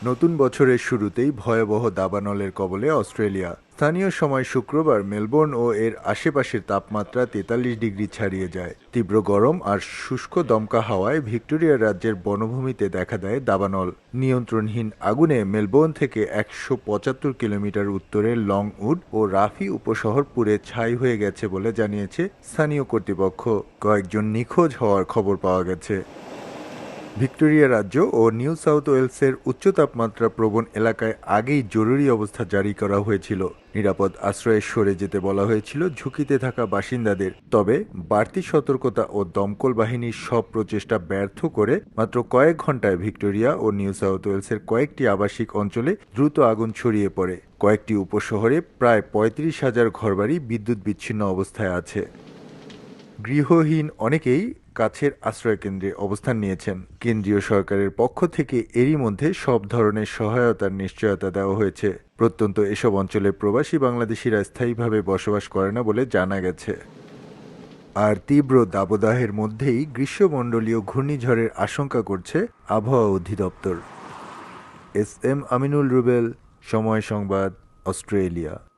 নতুন বছরের শুরুতেই ভয়াবহ দাবানলের কবলে অস্ট্রেলিয়া। স্থানীয় সময় শুক্রবার মেলবোর্ন ও এর আশেপাশের তাপমাত্রা 43 ডিগ্রি ছাড়িয়ে যায়। তীব্র গরম আর শুষ্ক দমকা হাওয়ায় ভিক্টোরিয়া রাজ্যের বনভূমিতে দেখা দেয় দাবানল। নিয়ন্ত্রণহীন আগুনে মেলবোর্ন থেকে 175 কিলোমিটার উত্তরে লংউড ও রাফি উপশহর পুড়ে ছাই হয়ে গেছে বলে জানিয়েছে স্থানীয় কর্তৃপক্ষ। কয়েকজন নিখোঁজ হওয়ার খবর পাওয়া গেছে। ভিক্টোরিয়া রাজ্য ও নিউ সাউথ ওয়েলসের উচ্চ তাপমাত্রা প্রবণ এলাকায় আগেই জরুরি অবস্থা জারি করা হয়েছিল। নিরাপদ আশ্রয়ে সরে যেতে বলা হয়েছিল ঝুঁকিতে থাকা বাসিন্দাদের। তবে বাড়তি সতর্কতা ও দমকল বাহিনীর সব প্রচেষ্টা ব্যর্থ করে মাত্র কয়েক ঘন্টায় ভিক্টোরিয়া ও নিউ সাউথ ওয়েলসের কয়েকটি আবাসিক অঞ্চলে দ্রুত আগুন ছড়িয়ে পড়ে। কয়েকটি উপশহরে প্রায় 35,000 ঘরবাড়ি বিদ্যুৎ বিচ্ছিন্ন অবস্থায় আছে। গৃহহীন অনেকেই কাছের আশ্রয়কেন্দ্রে অবস্থান নিয়েছেন। কেন্দ্রীয় সরকারের পক্ষ থেকে এরই মধ্যে সব ধরনের সহায়তার নিশ্চয়তা দেওয়া হয়েছে। প্রত্যন্ত এসব অঞ্চলে প্রবাসী বাংলাদেশিরা স্থায়ীভাবে বসবাস করে না বলে জানা গেছে। আর তীব্র দাবদাহের মধ্যেই গ্রীষ্মমণ্ডলীয় ঘূর্ণিঝড়ের আশঙ্কা করছে আবহাওয়া অধিদপ্তর। এস এম আমিনুল রুবেল, সময় সংবাদ, অস্ট্রেলিয়া।